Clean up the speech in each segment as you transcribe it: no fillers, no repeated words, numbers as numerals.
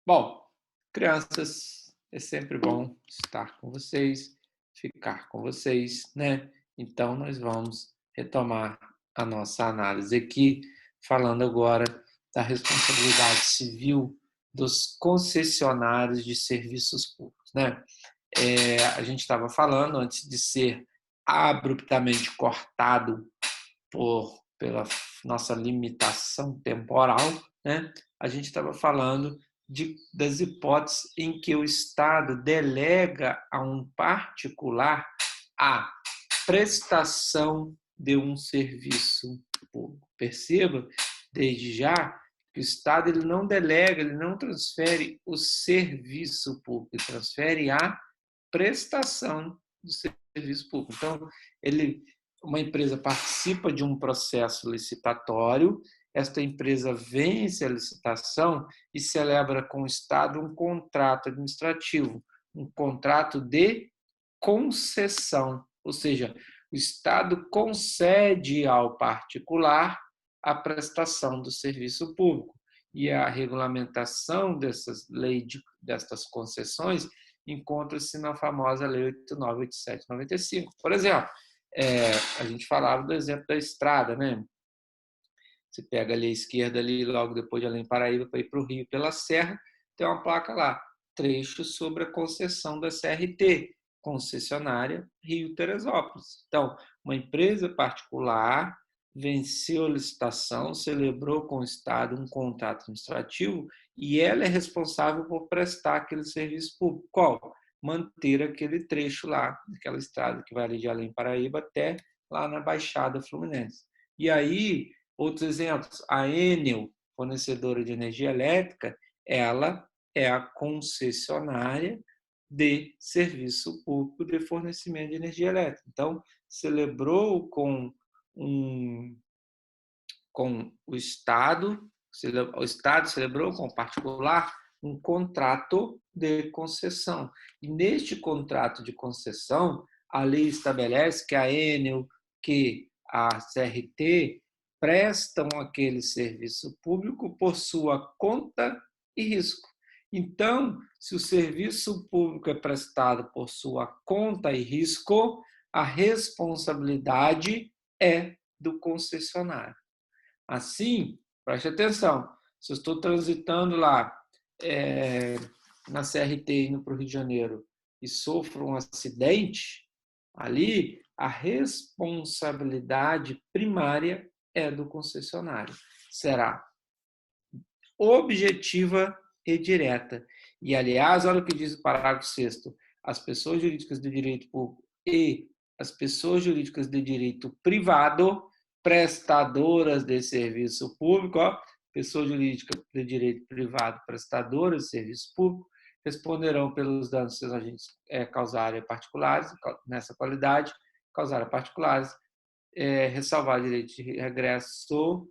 Bom, crianças, é sempre bom estar com vocês, ficar com vocês, né? Então, nós vamos retomar a nossa análise aqui, falando agora da responsabilidade civil dos concessionários de serviços públicos, né? A gente estava falando, antes de ser abruptamente cortado pela nossa limitação temporal, né? A gente estava falando das hipóteses em que o Estado delega a um particular a prestação de um serviço público. Perceba, desde já, que o Estado ele não delega, ele não transfere o serviço público, ele transfere a prestação do serviço público. Então, uma empresa participa de um processo licitatório, esta empresa vence a licitação e celebra com o Estado um contrato administrativo, um contrato de concessão, ou seja, o Estado concede ao particular a prestação do serviço público. E a regulamentação destas concessões encontra-se na famosa Lei 8987/95. Por exemplo, a gente falava do exemplo da estrada, né? Você pega ali à esquerda, ali, logo depois de Além Paraíba, para ir para o Rio pela Serra, tem uma placa lá, trecho sobre a concessão da CRT, concessionária Rio-Teresópolis. Então, uma empresa particular venceu a licitação, celebrou com o Estado um contrato administrativo e ela é responsável por prestar aquele serviço público. Qual? Manter aquele trecho lá, aquela estrada que vai ali de Além Paraíba até lá na Baixada Fluminense. E aí, outros exemplos, a Enel, fornecedora de energia elétrica, ela é a concessionária de serviço público de fornecimento de energia elétrica. Então, celebrou com o Estado celebrou com o particular um contrato de concessão. E neste contrato de concessão, a lei estabelece que a Enel, que a CRT prestam aquele serviço público por sua conta e risco. Então, se o serviço público é prestado por sua conta e risco, a responsabilidade é do concessionário. Assim, preste atenção, se eu estou transitando lá na CRT indo para o Rio de Janeiro e sofro um acidente, ali a responsabilidade primária é do concessionário. Será objetiva e direta. E, aliás, olha o que diz o parágrafo 6º. As pessoas jurídicas de direito público e as pessoas jurídicas de direito privado prestadoras de serviço público, pessoa jurídica de direito privado prestadoras de serviço público, responderão pelos danos que seus agentes causarem a particulares, nessa qualidade, causarem a particulares, ressalvar direito de regresso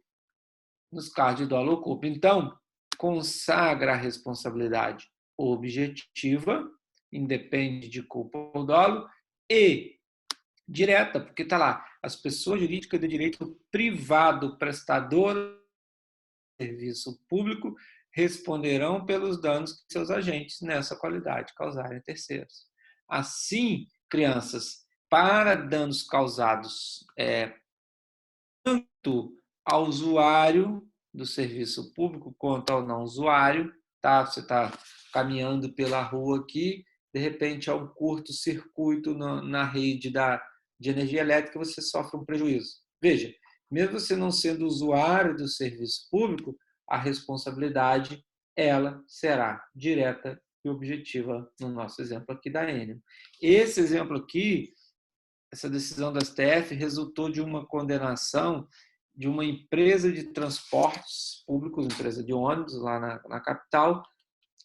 nos casos de dolo ou culpa. Então, consagra a responsabilidade objetiva, independe de culpa ou dolo, e direta, porque está lá, as pessoas jurídicas de direito privado prestador de serviço público responderão pelos danos que seus agentes nessa qualidade causarem a terceiros. Assim, crianças, para danos causados tanto ao usuário do serviço público quanto ao não usuário, tá? Você está caminhando pela rua aqui, de repente há um curto-circuito na rede de energia elétrica, você sofre um prejuízo. Veja, mesmo você não sendo usuário do serviço público, a responsabilidade ela será direta e objetiva no nosso exemplo aqui da Enel. Esse exemplo aqui, essa decisão do STF resultou de uma condenação de uma empresa de transportes públicos, empresa de ônibus lá na capital,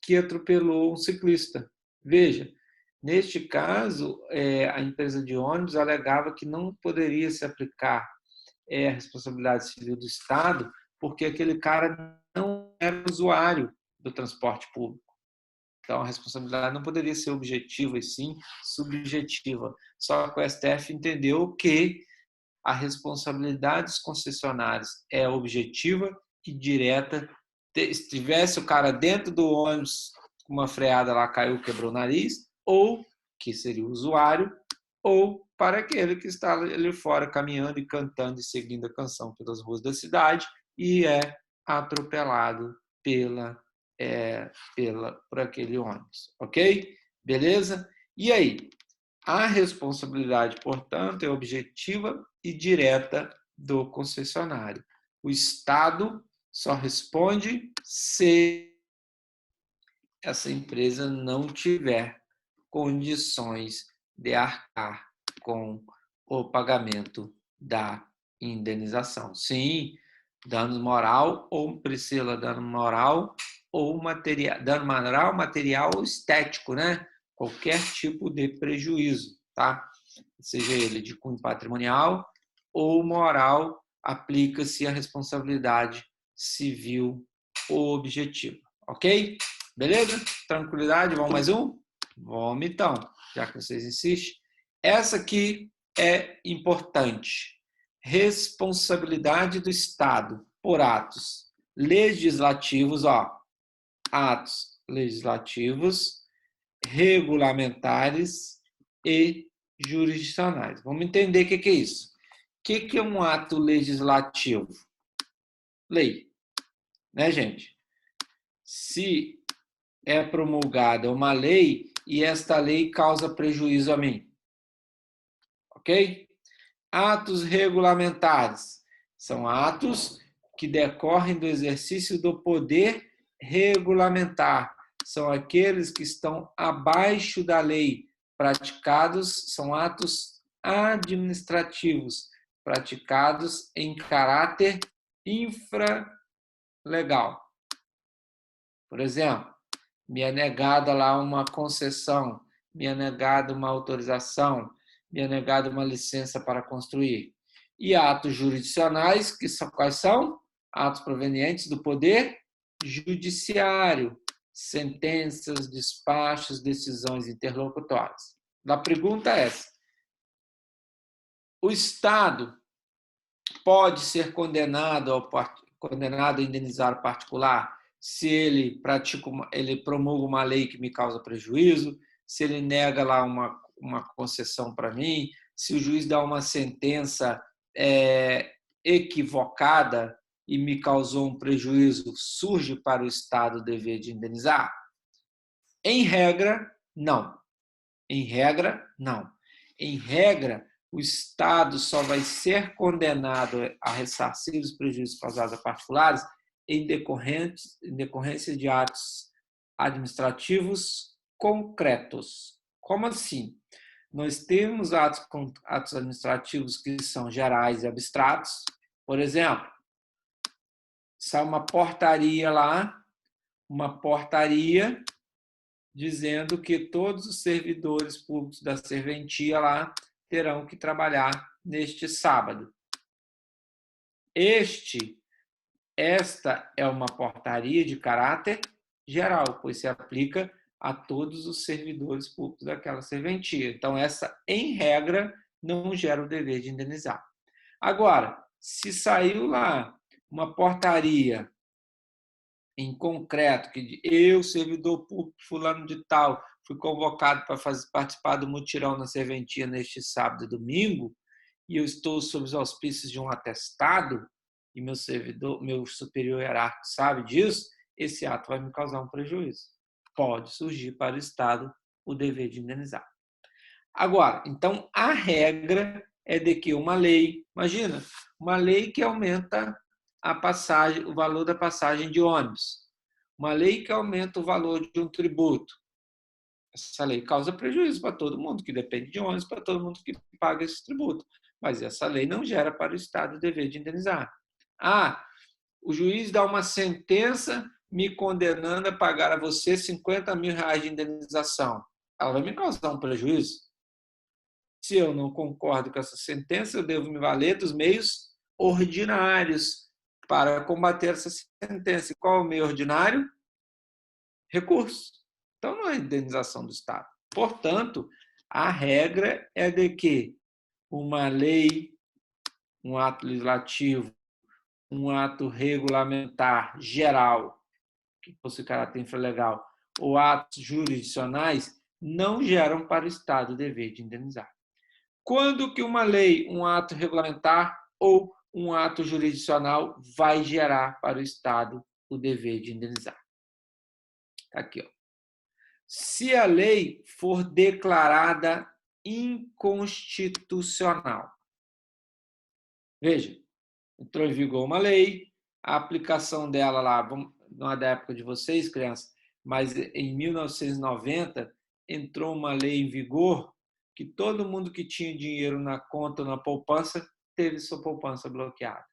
que atropelou um ciclista. Veja, neste caso, a empresa de ônibus alegava que não poderia se aplicar a responsabilidade civil do Estado, porque aquele cara não era usuário do transporte público. Então, a responsabilidade não poderia ser objetiva, e sim subjetiva. Só que o STF entendeu que a responsabilidade dos concessionários é objetiva e direta estivesse o cara dentro do ônibus, com uma freada lá, caiu, quebrou o nariz, ou, que seria o usuário, ou para aquele que está ali fora caminhando e cantando e seguindo a canção pelas ruas da cidade e é atropelado por aquele ônibus, ok? Beleza? E aí? A responsabilidade, portanto, é objetiva e direta do concessionário. O Estado só responde se essa empresa não tiver condições de arcar com o pagamento da indenização. Sim, dano moral ou, Priscila, dano moral ou material, dano moral, material ou estético, né? Qualquer tipo de prejuízo, tá? Seja ele de cunho patrimonial ou moral, aplica-se a responsabilidade civil objetiva, ok? Beleza? Tranquilidade? Vamos mais um? Vamos então, já que vocês insistem. Essa aqui é importante. Responsabilidade do Estado por atos legislativos, atos legislativos, regulamentares e jurisdicionais. Vamos entender o que é isso. O que é um ato legislativo? Lei, né, gente? Se é promulgada uma lei e esta lei causa prejuízo a mim. Ok? Atos regulamentares são atos que decorrem do exercício do poder regulamentar. São aqueles que estão abaixo da lei. Praticados, são atos administrativos, praticados em caráter infralegal. Por exemplo, me é negada lá uma concessão, me é negada uma autorização, me é negada uma licença para construir. E atos jurisdicionais, que são quais são? Atos provenientes do poder judiciário, sentenças, despachos, decisões interlocutórias. A pergunta é essa: o Estado pode ser condenado a indenizar o particular se ele promulga uma lei que me causa prejuízo, se ele nega lá uma concessão para mim, se o juiz dá uma sentença equivocada e me causou um prejuízo, surge para o Estado o dever de indenizar? Em regra, não. Em regra, não. Em regra, o Estado só vai ser condenado a ressarcir os prejuízos causados a particulares em decorrência de atos administrativos concretos. Como assim? Nós temos atos administrativos que são gerais e abstratos. Por exemplo, sai uma portaria lá, uma portaria dizendo que todos os servidores públicos da serventia lá terão que trabalhar neste sábado. Esta é uma portaria de caráter geral, pois se aplica a todos os servidores públicos daquela serventia. Então, essa, em regra, não gera o dever de indenizar. Agora, se saiu lá uma portaria em concreto, que eu, servidor público fulano de tal, fui convocado para participar do mutirão na serventia neste sábado e domingo, e eu estou sob os auspícios de um atestado, e meu superior hierárquico sabe disso, esse ato vai me causar um prejuízo. Pode surgir para o Estado o dever de indenizar. Agora, então, a regra é de que uma lei, imagina, uma lei que aumenta o valor da passagem de ônibus, uma lei que aumenta o valor de um tributo. Essa lei causa prejuízo para todo mundo que depende de ônibus, para todo mundo que paga esse tributo. Mas essa lei não gera para o Estado o dever de indenizar. O juiz dá uma sentença me condenando a pagar a você 50 mil reais de indenização. Ela vai me causar um prejuízo? Se eu não concordo com essa sentença, eu devo me valer dos meios ordinários para combater essa sentença. E qual é o meio ordinário? Recurso. Então, não é indenização do Estado. Portanto, a regra é de que uma lei, um ato legislativo, um ato regulamentar geral que possui caráter infralegal, ou atos jurisdicionais, não geram para o Estado o dever de indenizar. Quando que uma lei, um ato regulamentar ou um ato jurisdicional vai gerar para o Estado o dever de indenizar? Aqui, ó. Se a lei for declarada inconstitucional. Veja, entrou em vigor uma lei, a aplicação dela lá, não é da época de vocês, crianças, mas em 1990 entrou uma lei em vigor que todo mundo que tinha dinheiro na conta, na poupança, teve sua poupança bloqueada.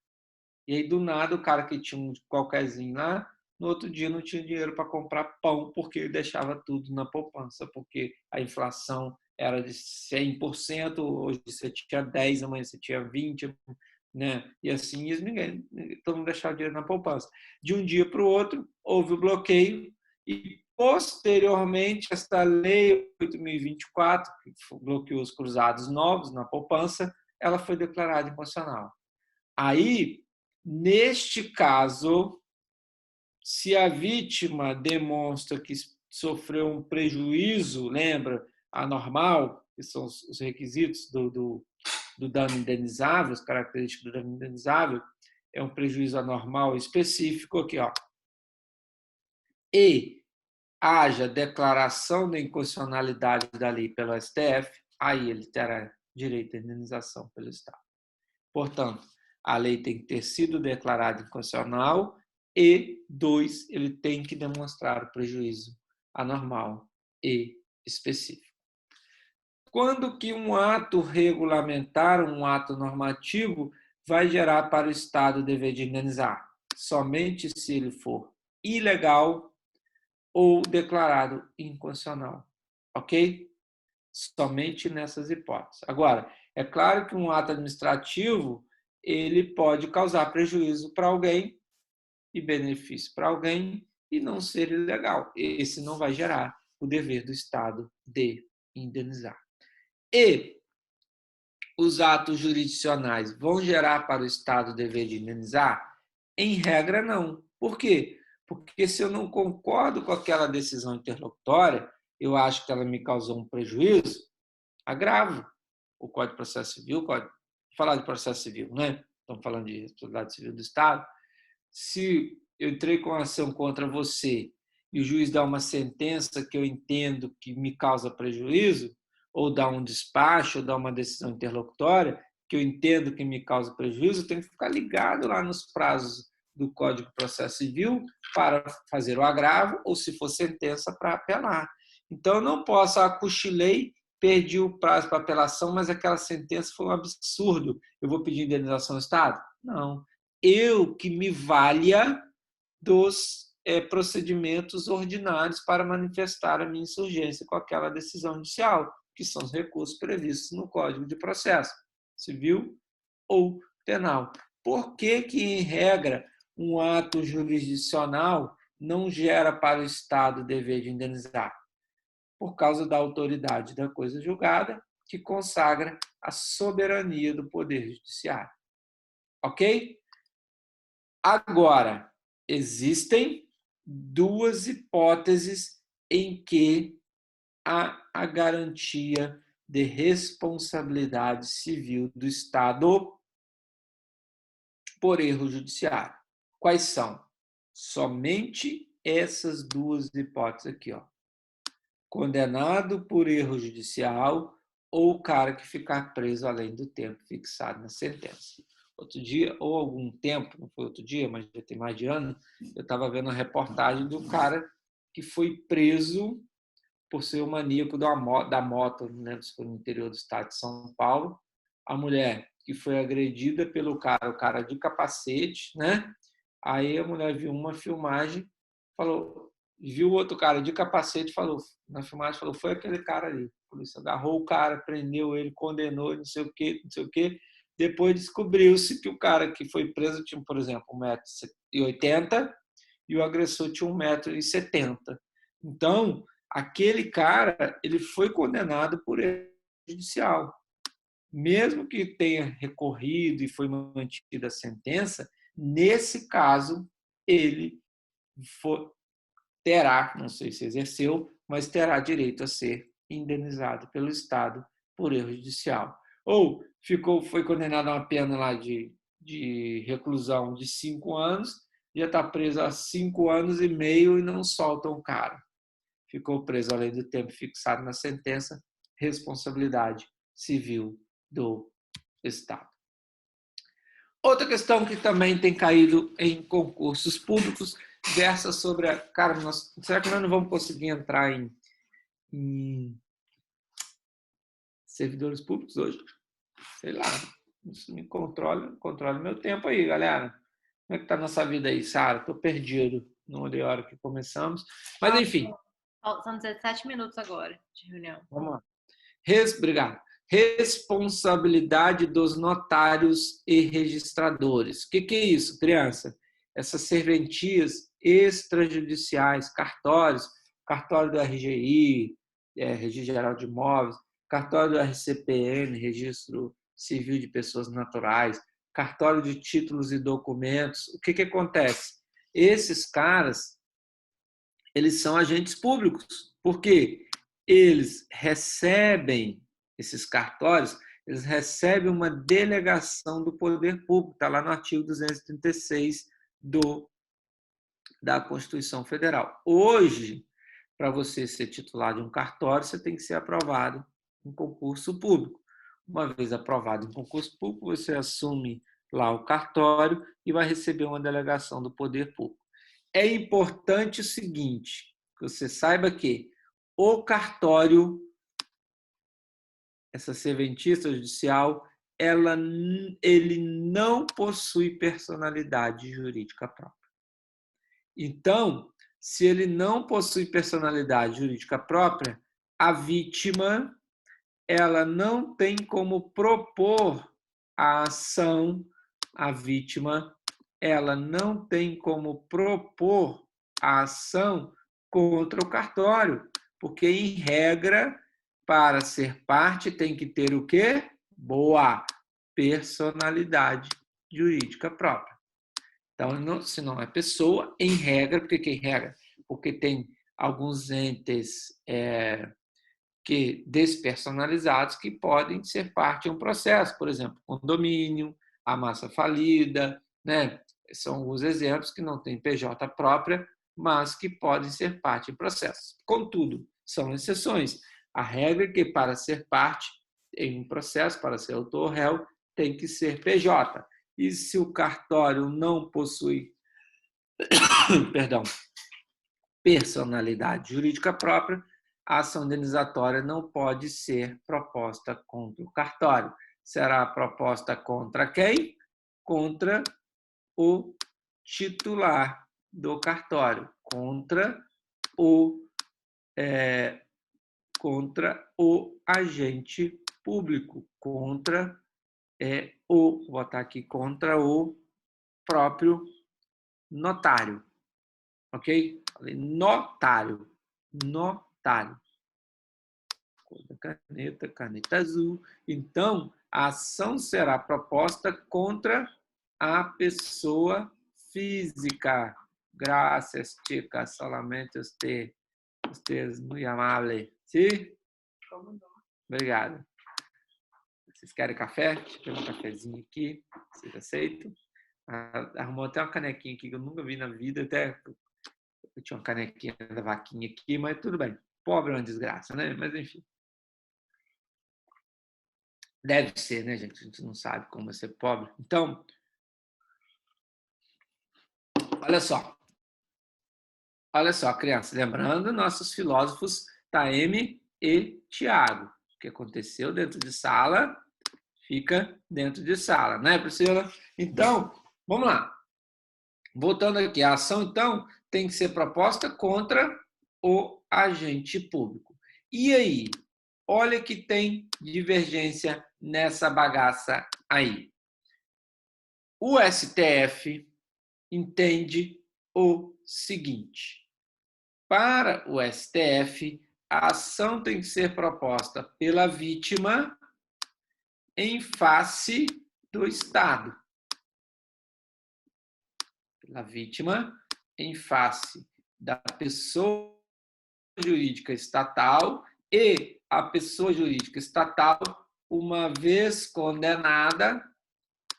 E aí, do nada, o cara que tinha um qualquerzinho lá, no outro dia não tinha dinheiro para comprar pão, porque ele deixava tudo na poupança, porque a inflação era de 100%, hoje você tinha 10%, amanhã você tinha 20%, né? E assim, todo mundo deixava dinheiro na poupança. De um dia para o outro, houve o bloqueio e, posteriormente, esta lei 8.024, que bloqueou os cruzados novos na poupança, ela foi declarada inconstitucional. Aí, neste caso, se a vítima demonstra que sofreu um prejuízo, lembra, anormal, que são os requisitos do dano indenizável, as características do dano indenizável, é um prejuízo anormal específico aqui, ó. E haja declaração da inconstitucionalidade da lei pelo STF, aí ele terá direito à indenização pelo Estado. Portanto, a lei tem que ter sido declarada inconstitucional e, 2, ele tem que demonstrar o prejuízo anormal e específico. Quando que um ato regulamentar, um ato normativo, vai gerar para o Estado o dever de indenizar? Somente se ele for ilegal ou declarado inconstitucional. Ok? Somente nessas hipóteses. Agora, é claro que um ato administrativo ele pode causar prejuízo para alguém e benefício para alguém e não ser ilegal. Esse não vai gerar o dever do Estado de indenizar. E os atos jurisdicionais vão gerar para o Estado o dever de indenizar? Em regra, não. Por quê? Porque se eu não concordo com aquela decisão interlocutória, eu acho que ela me causou um prejuízo, agravo o Código de Processo Civil, falar de processo civil, né? Estamos falando de responsabilidade civil do Estado. Se eu entrei com uma ação contra você e o juiz dá uma sentença que eu entendo que me causa prejuízo, ou dá um despacho, ou dá uma decisão interlocutória que eu entendo que me causa prejuízo, eu tenho que ficar ligado lá nos prazos do Código de Processo Civil para fazer o agravo, ou se for sentença, para apelar. Então, eu não posso, cochilei, perdi o prazo para apelação, mas aquela sentença foi um absurdo. Eu vou pedir indenização ao Estado? Não. Eu que me valha dos procedimentos ordinários para manifestar a minha insurgência com aquela decisão judicial, que são os recursos previstos no Código de Processo Civil ou Penal. Por que que, em regra, um ato jurisdicional não gera para o Estado o dever de indenizar? Por causa da autoridade da coisa julgada, que consagra a soberania do Poder Judiciário. Ok? Agora, existem duas hipóteses em que há a garantia de responsabilidade civil do Estado por erro judiciário. Quais são? Somente essas duas hipóteses aqui, ó. Condenado por erro judicial ou o cara que ficar preso além do tempo fixado na sentença. Outro dia, ou algum tempo, não foi outro dia, mas já tem mais de ano, eu estava vendo a reportagem do cara que foi preso por ser o maníaco da moto, não lembro se foi no interior do estado de São Paulo, a mulher que foi agredida pelo cara, o cara de capacete, né? Aí a mulher viu uma filmagem, falou, viu outro cara de capacete, falou, na filmagem falou, foi aquele cara ali. A polícia agarrou o cara, prendeu ele, condenou, não sei o quê, não sei o quê. Depois descobriu-se que o cara que foi preso tinha, por exemplo, 1,80 m e o agressor tinha 1,70 m. Então, aquele cara, ele foi condenado por erro judicial. Mesmo que tenha recorrido e foi mantida a sentença, nesse caso, ele terá, não sei se exerceu, mas terá direito a ser indenizado pelo Estado por erro judicial. Ou foi condenado a uma pena lá de reclusão de 5 anos, já está preso há 5 anos e meio e não soltam o cara. Ficou preso além do tempo fixado na sentença, responsabilidade civil do Estado. Outra questão que também tem caído em concursos públicos versa sobre a... Cara, será que nós não vamos conseguir entrar em servidores públicos hoje? Sei lá. Isso me controle meu tempo aí, galera. Como é que tá a nossa vida aí, Sara? Estou perdido. Não olhei a hora que começamos. Mas, enfim. São 17 minutos agora de reunião. Vamos lá. Obrigado. Responsabilidade dos notários e registradores. O que é isso, criança? Essas serventias extrajudiciais, cartórios, cartório do RGI, Registro Geral de Imóveis, cartório do RCPN, Registro Civil de Pessoas Naturais, cartório de títulos e documentos. O que acontece? Esses caras, eles são agentes públicos. Por quê? Eles recebem, esses cartórios, eles recebem uma delegação do poder público, está lá no artigo 236 da Constituição Federal. Hoje, para você ser titular de um cartório, você tem que ser aprovado em concurso público. Uma vez aprovado em concurso público, você assume lá o cartório e vai receber uma delegação do poder público. É importante o seguinte, que você saiba que o cartório, essa serventista judicial, ele não possui personalidade jurídica própria. Então, se ele não possui personalidade jurídica própria, a vítima ela não tem como propor a ação, a vítima ela não tem como propor a ação contra o cartório, porque, em regra, para ser parte tem que ter o quê? Boa personalidade jurídica própria. Então, se não é pessoa, em regra, por que em regra? Porque tem alguns entes despersonalizados que podem ser parte de um processo, por exemplo, condomínio, a massa falida, né? São alguns exemplos que não têm PJ própria, mas que podem ser parte de processos. Contudo, são exceções. A regra é que para ser parte em um processo, para ser autor réu, tem que ser PJ. E se o cartório não possui personalidade jurídica própria, a ação indenizatória não pode ser proposta contra o cartório. Será proposta contra quem? Contra o titular do cartório, contra o agente público, vou botar aqui, contra o próprio notário. Ok? Notário. Caneta azul. Então, a ação será proposta contra a pessoa física. Graças, chicas. Solamente usted es muy amable. ¿Sí? Obrigado. Vocês querem café? Deixa eu pegar um cafezinho aqui. Vocês aceitam? Arrumou até uma canequinha aqui que eu nunca vi na vida. Até eu tinha uma canequinha da vaquinha aqui, mas tudo bem. Pobre é uma desgraça, né? Mas enfim. Deve ser, né, gente? A gente não sabe como é ser pobre. Então, olha só. Olha só, criança. Lembrando, nossos filósofos Taeme e Tiago. O que aconteceu dentro de sala, fica dentro de sala, né, Priscila? Então, vamos lá. Voltando aqui, a ação, então, tem que ser proposta contra o agente público. E aí? Olha que tem divergência nessa bagaça aí. O STF entende o seguinte: para o STF, a ação tem que ser proposta pela vítima em face do Estado. Pela vítima em face da pessoa jurídica estatal e a pessoa jurídica estatal, uma vez condenada,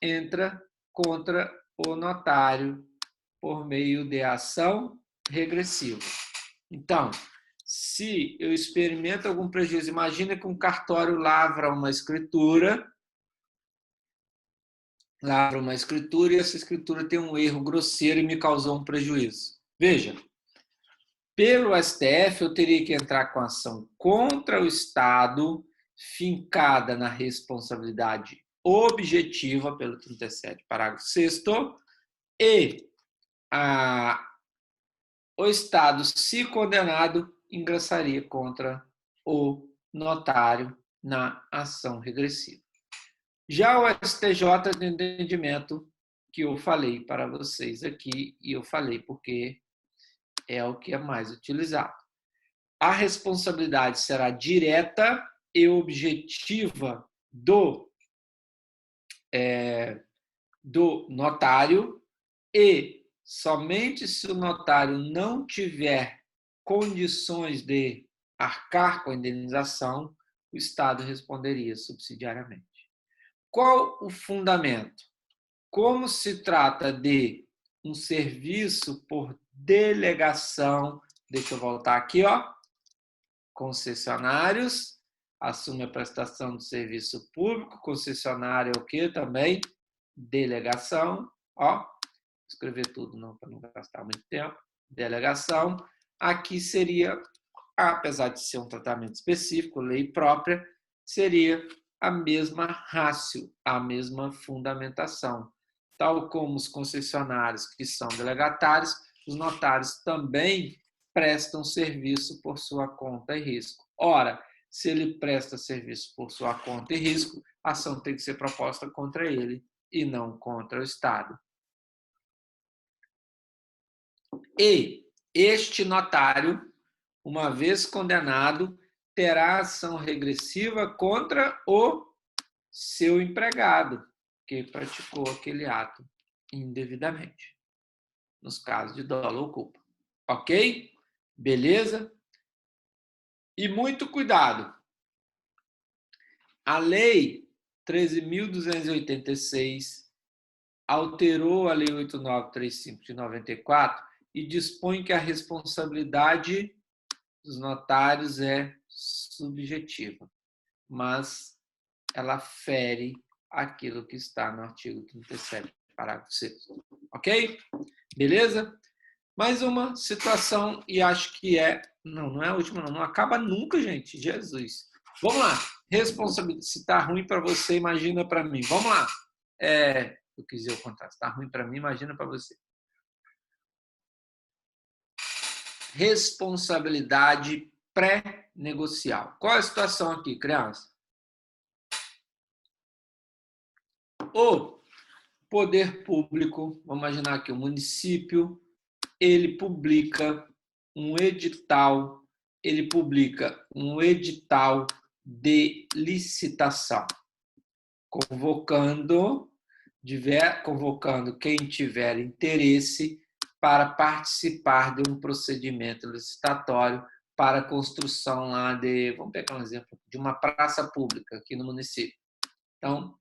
entra contra o notário por meio de ação regressiva. Então, se eu experimento algum prejuízo, imagina que um cartório lavra uma escritura e essa escritura tem um erro grosseiro e me causou um prejuízo. Veja, pelo STF eu teria que entrar com ação contra o Estado, fincada na responsabilidade objetiva, pelo 37, parágrafo 6º, e o Estado, se condenado, ingressaria contra o notário na ação regressiva. Já o STJ tem entendimento que eu falei para vocês aqui, e eu falei porque é o que é mais utilizado. A responsabilidade será direta e objetiva do notário e somente se o notário não tiver condições de arcar com a indenização, o Estado responderia subsidiariamente. Qual o fundamento? Como se trata de um serviço por delegação, deixa eu voltar aqui, ó, concessionários, assume a prestação de serviço público, concessionário é o quê também? Delegação, ó, escrever tudo não para não gastar muito tempo, delegação, aqui seria, apesar de ser um tratamento específico, lei própria, seria a mesma ratio, a mesma fundamentação. Tal como os concessionários que são delegatários, os notários também prestam serviço por sua conta e risco. Ora, se ele presta serviço por sua conta e risco, a ação tem que ser proposta contra ele e não contra o Estado. E este notário, uma vez condenado, terá ação regressiva contra o seu empregado, que praticou aquele ato indevidamente, nos casos de dolo ou culpa. Ok? Beleza? E muito cuidado. A Lei 13.286 alterou a Lei 8.935 de 94 e dispõe que a responsabilidade dos notários é subjetiva, mas ela fere aquilo que está no artigo 37, parágrafo 6º. Ok? Beleza? Mais uma situação, e acho que não é a última, não acaba nunca, gente, Jesus. Vamos lá, responsabilidade, se está ruim para você, imagina para mim. Vamos lá. Eu quis dizer o contrário, se está ruim para mim, imagina para você. Responsabilidade pré-negocial. Qual é a situação aqui, criança? O poder público, vamos imaginar aqui, o município, ele publica um edital de licitação, convocando quem tiver interesse para participar de um procedimento licitatório para a construção lá vamos pegar um exemplo, de uma praça pública aqui no município. Então,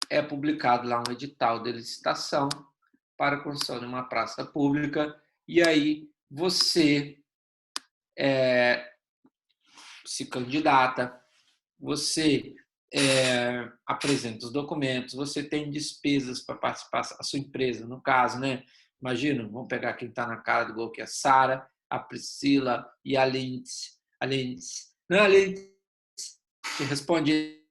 é publicado lá um edital de licitação para a construção de uma praça pública, e aí você se candidata, você apresenta os documentos, você tem despesas para participar, a sua empresa, no caso, né? Imagina, vamos pegar quem está na cara do gol, que é a Sara, a Priscila e a Lindsay. Não, a Lindsay, que responde,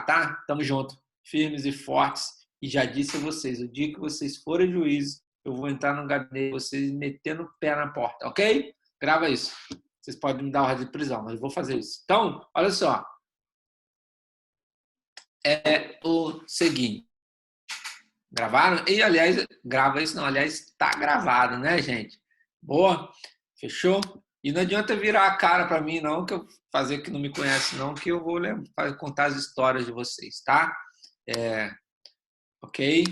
tá? Tamo junto, firmes e fortes. E já disse a vocês, o dia que vocês forem juízes, eu vou entrar no gabinete de vocês metendo o pé na porta, ok? Grava isso. Vocês podem me dar ordem de prisão, mas eu vou fazer isso. Então, olha só. É o seguinte. Gravaram? E, aliás, grava isso não. Aliás, está gravado, né, gente? Boa? Fechou? E não adianta virar a cara para mim, não, que eu fazer que não me conhece, não, que eu vou contar as histórias de vocês, tá? Ok?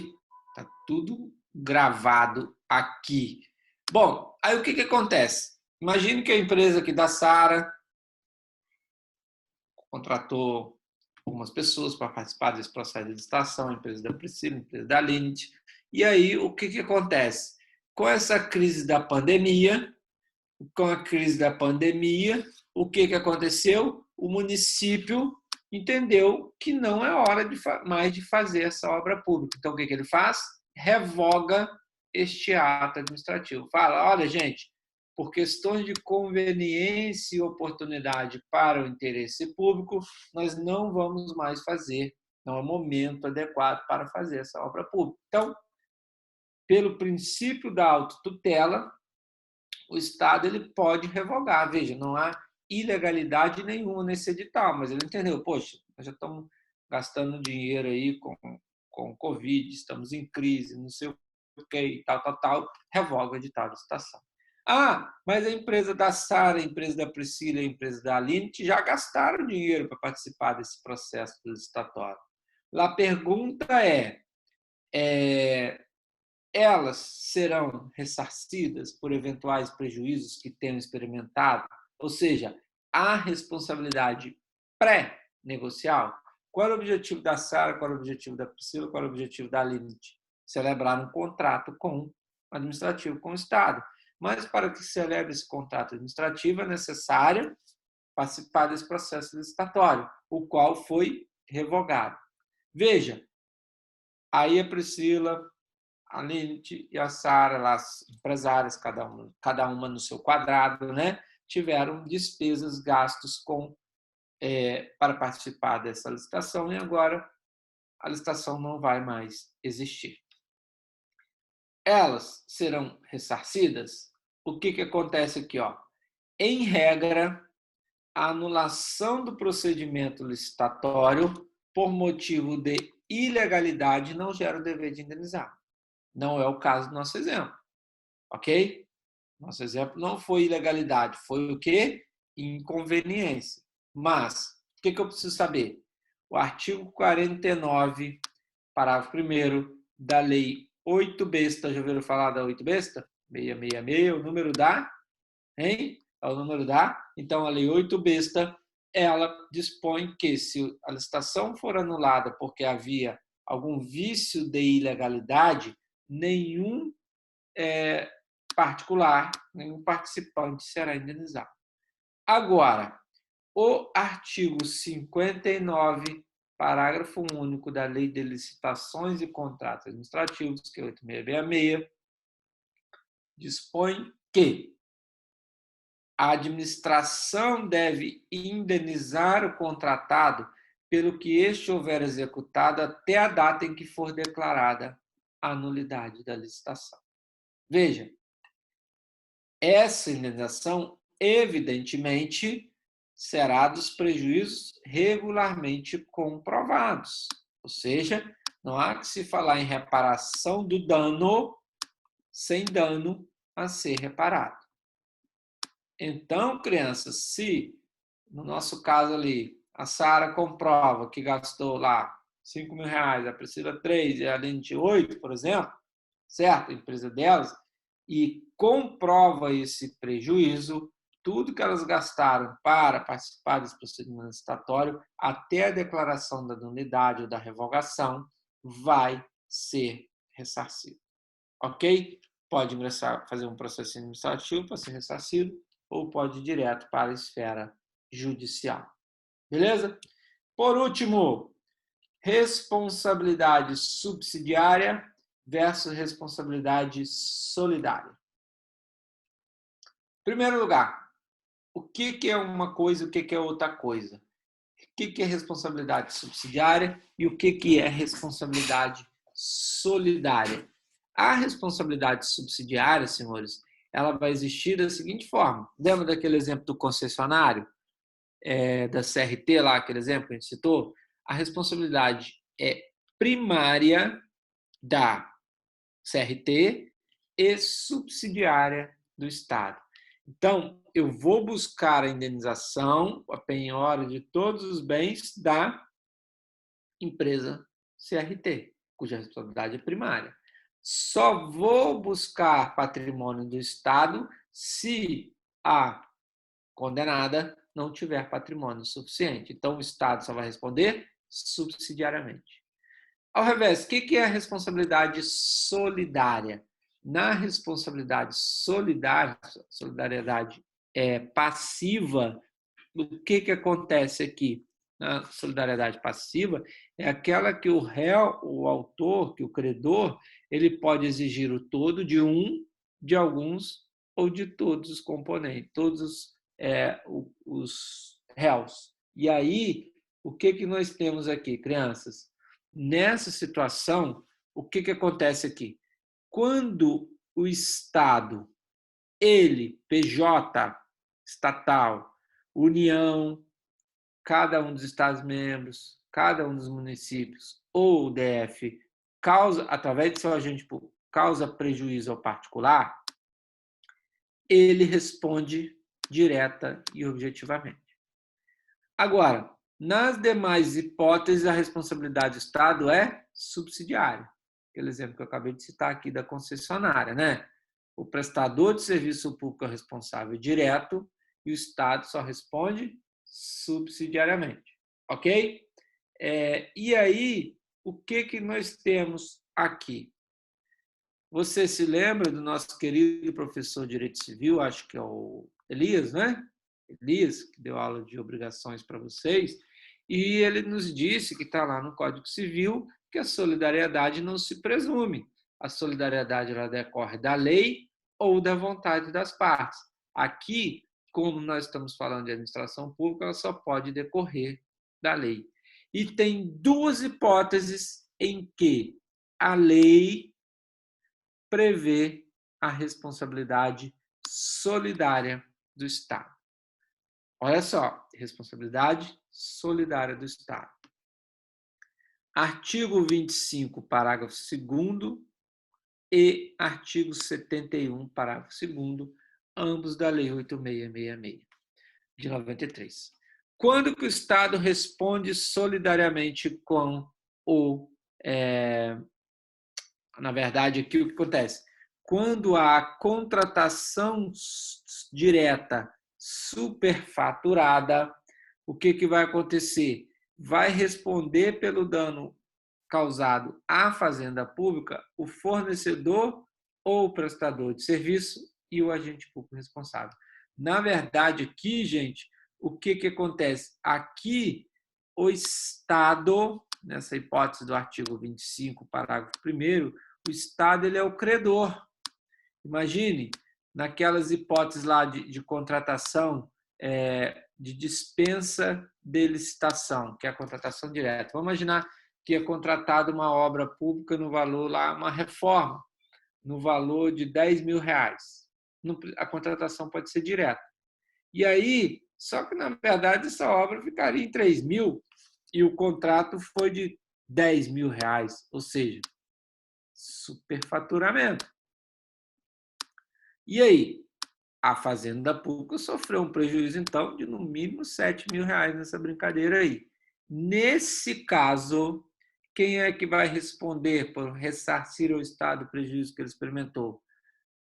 Tá tudo gravado aqui. Bom, aí o que acontece? Imagine que a empresa aqui da Sara contratou algumas pessoas para participar desse processo de licitação, a empresa da Priscila, a empresa da Linit. E aí, o que acontece? Com essa crise da pandemia, o que aconteceu? O município entendeu que não é hora mais de fazer essa obra pública. Então, o que ele faz? Revoga este ato administrativo. Fala, olha, gente, por questões de conveniência e oportunidade para o interesse público, nós não vamos mais fazer, não é o momento adequado para fazer essa obra pública. Então, pelo princípio da autotutela, o Estado ele pode revogar. Veja, não há ilegalidade nenhuma nesse edital, mas ele entendeu, poxa, nós já estamos gastando dinheiro aí com Covid, estamos em crise, não sei o que, tal, revoga o edital de licitação. Ah, mas a empresa da Sara, a empresa da Priscila, a empresa da Aline já gastaram dinheiro para participar desse processo licitatório. Lá a pergunta elas serão ressarcidas por eventuais prejuízos que tenham experimentado? Ou seja, a responsabilidade pré-negocial? Qual era o objetivo da Sara, qual era o objetivo da Priscila, qual era o objetivo da Aline? Celebrar um contrato administrativo com o Estado. Mas para que se celebre esse contrato administrativo é necessário participar desse processo licitatório, o qual foi revogado. Veja, aí a Priscila, a Linit e a Sara, as empresárias, cada uma no seu quadrado, né, tiveram despesas, gastos para participar dessa licitação e agora a licitação não vai mais existir. Elas serão ressarcidas? O que acontece aqui? Em regra, a anulação do procedimento licitatório por motivo de ilegalidade não gera o dever de indenizar. Não é o caso do nosso exemplo, ok? Nosso exemplo não foi ilegalidade, foi o quê? Inconveniência. Mas, o que eu preciso saber? O artigo 49, parágrafo 1º da Lei 8 Besta, já ouviram falar da 8 Besta? 666, o número da, hein? É o número da. Então, a Lei 8 Besta, ela dispõe que se a licitação for anulada porque havia algum vício de ilegalidade, nenhum particular, nenhum participante será indenizado. Agora, o artigo 59, parágrafo único da Lei de Licitações e Contratos Administrativos, que é 8666, dispõe que a administração deve indenizar o contratado pelo que este houver executado até a data em que for declarada a nulidade da licitação. Veja, essa indenização, evidentemente, será dos prejuízos regularmente comprovados. Ou seja, não há que se falar em reparação do dano sem dano a ser reparado. Então, crianças, se, no nosso caso ali, a Sara comprova que gastou lá R$5.000, a Priscila 3 e a Aline 8, por exemplo, certo? A empresa delas, e comprova esse prejuízo, tudo que elas gastaram para participar desse procedimento licitatório, até a declaração da nulidade ou da revogação, vai ser ressarcido. Ok? Pode ingressar, fazer um processo administrativo para ser ressarcido, ou pode ir direto para a esfera judicial. Beleza? Por último, responsabilidade subsidiária versus responsabilidade solidária. Em primeiro lugar, o que é uma coisa e o que é outra coisa? O que é responsabilidade subsidiária e o que é responsabilidade solidária? A responsabilidade subsidiária, senhores, ela vai existir da seguinte forma. Lembra daquele exemplo do concessionário, da CRT lá, aquele exemplo que a gente citou? A responsabilidade é primária da CRT e subsidiária do Estado. Então, eu vou buscar a indenização, a penhora de todos os bens da empresa CRT, cuja responsabilidade é primária. Só vou buscar patrimônio do Estado se a condenada não tiver patrimônio suficiente. Então, o Estado só vai responder subsidiariamente. Ao revés, o que é a responsabilidade solidária? Na responsabilidade solidária, solidariedade passiva, o que acontece aqui? Na solidariedade passiva, é aquela que o réu, o autor, que o credor, ele pode exigir o todo de um, de alguns ou de todos os componentes, todos os réus. E aí, o que nós temos aqui, crianças? Nessa situação, o que acontece aqui? Quando o Estado, ele, PJ, estatal, União, cada um dos Estados-membros, cada um dos municípios ou o DF, causa, através de seu agente público, causa prejuízo ao particular, ele responde direta e objetivamente. Agora, nas demais hipóteses, a responsabilidade do Estado é subsidiária. Aquele exemplo que eu acabei de citar aqui da concessionária, né? O prestador de serviço público é responsável direto e o Estado só responde subsidiariamente, ok? E aí, o que nós temos aqui? Você se lembra do nosso querido professor de Direito Civil, acho que é o Elias, né? Elias, que deu aula de obrigações para vocês, e ele nos disse, que está lá no Código Civil, que a solidariedade não se presume. A solidariedade ela decorre da lei ou da vontade das partes. Aqui, como nós estamos falando de administração pública, ela só pode decorrer da lei. E tem duas hipóteses em que a lei prevê a responsabilidade solidária do Estado. Olha só, responsabilidade solidária do Estado. Artigo 25, parágrafo 2º e artigo 71, parágrafo 2º, ambos da Lei 8666, de 93. Quando que o Estado responde solidariamente com o... na verdade, aqui o que acontece? Quando há contratação direta superfaturada, o que vai acontecer? Vai responder pelo dano causado à fazenda pública o fornecedor ou o prestador de serviço e o agente público responsável. Na verdade, aqui, gente, o que acontece? Aqui, o Estado, nessa hipótese do artigo 25, parágrafo 1º, o Estado ele é o credor. Imagine, naquelas hipóteses lá de contratação, de dispensa de licitação, que é a contratação direta. Vamos imaginar que é contratada uma obra pública no valor lá, uma reforma, no valor de R$10.000. A contratação pode ser direta. E aí, só que na verdade essa obra ficaria em 3.000 e o contrato foi de R$10.000, ou seja, superfaturamento. E aí, a Fazenda Pública sofreu um prejuízo, então, de no mínimo R$7.000 nessa brincadeira aí. Nesse caso, quem é que vai responder por ressarcir ao Estado o prejuízo que ele experimentou?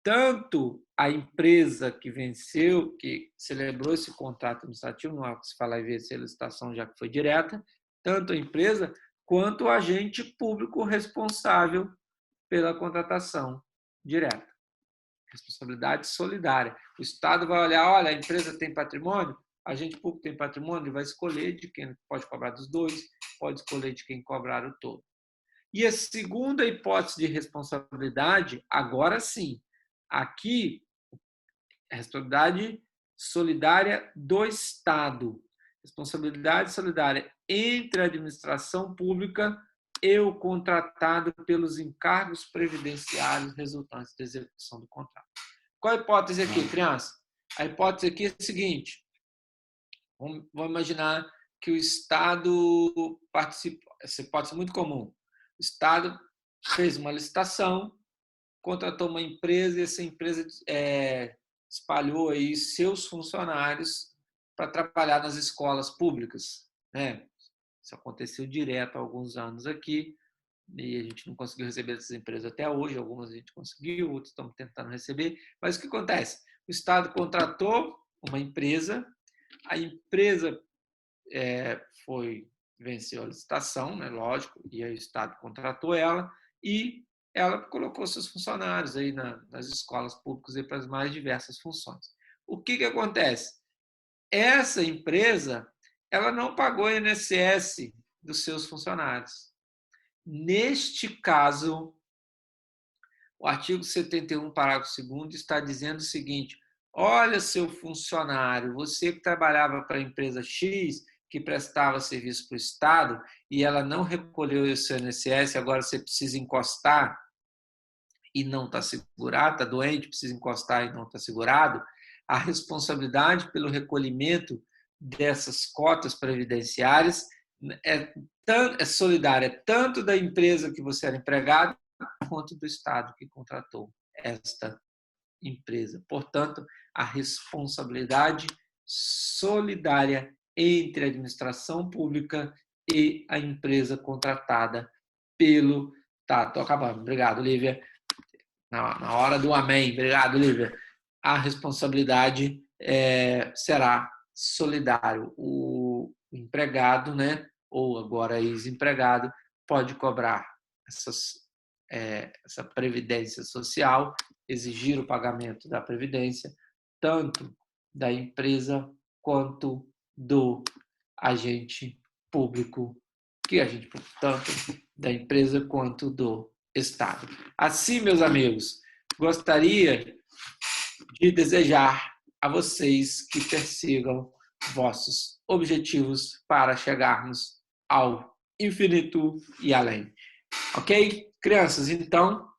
Tanto a empresa que venceu, que celebrou esse contrato administrativo, não há o que se falar em vencer a licitação, já que foi direta, tanto a empresa quanto o agente público responsável pela contratação direta. Responsabilidade solidária. O Estado vai olhar, olha, a empresa tem patrimônio, a agente público tem patrimônio, ele vai escolher de quem pode cobrar dos dois, pode escolher de quem cobrar o todo. E a segunda hipótese de responsabilidade, agora sim, aqui, a responsabilidade solidária do Estado. Responsabilidade solidária entre a administração pública e o contratado pelos encargos previdenciários resultantes da execução do contrato. Qual a hipótese aqui, criança? A hipótese aqui é a seguinte. Vamos imaginar que o Estado participa, essa hipótese é muito comum. O Estado fez uma licitação, contratou uma empresa e essa empresa espalhou aí seus funcionários para trabalhar nas escolas públicas, né? Isso aconteceu direto há alguns anos aqui. e a gente não conseguiu receber essas empresas até hoje, algumas a gente conseguiu, outras estamos tentando receber, mas o que acontece? O Estado contratou uma empresa, a empresa venceu a licitação, né, lógico, e aí o Estado contratou ela, e ela colocou seus funcionários aí nas escolas públicas para as mais diversas funções. O que acontece? Essa empresa ela não pagou o INSS dos seus funcionários. Neste caso, o artigo 71, parágrafo 2º, está dizendo o seguinte: olha, seu funcionário, você que trabalhava para a empresa X, que prestava serviço para o Estado, e ela não recolheu o seu INSS, agora você precisa encostar e não está segurado, está doente, precisa encostar e não está segurado, a responsabilidade pelo recolhimento dessas cotas previdenciárias é solidária, tanto da empresa que você era empregado, quanto do Estado que contratou esta empresa. Portanto, a responsabilidade solidária entre a administração pública e a empresa contratada pelo... Tá, estou acabando. Obrigado, Lívia. Na hora do amém. Obrigado, Lívia. A responsabilidade será solidário. O empregado, né, ou agora ex-empregado, pode cobrar essa previdência social, exigir o pagamento da previdência, tanto da empresa quanto do agente público, tanto da empresa quanto do Estado. Assim, meus amigos, gostaria de desejar a vocês que persigam vossos objetivos para chegarmos ao infinito e além. Ok? Crianças, então,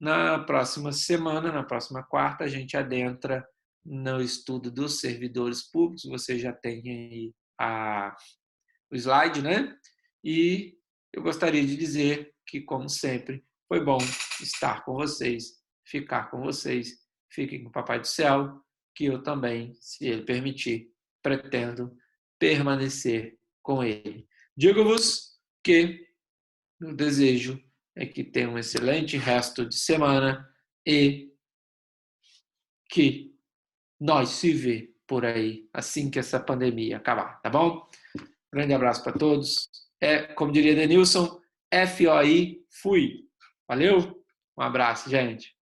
na próxima semana, na próxima quarta, a gente adentra no estudo dos servidores públicos. Você já tem aí o slide, né? E eu gostaria de dizer que, como sempre, foi bom estar com vocês, ficar com vocês. Fiquem com o Papai do Céu, que eu também, se Ele permitir, pretendo permanecer com Ele. Digo-vos que o desejo é que tenham um excelente resto de semana e que nós se vê por aí assim que essa pandemia acabar, tá bom? Grande abraço para todos. Como diria Denilson, FOI, fui. Valeu? Um abraço, gente.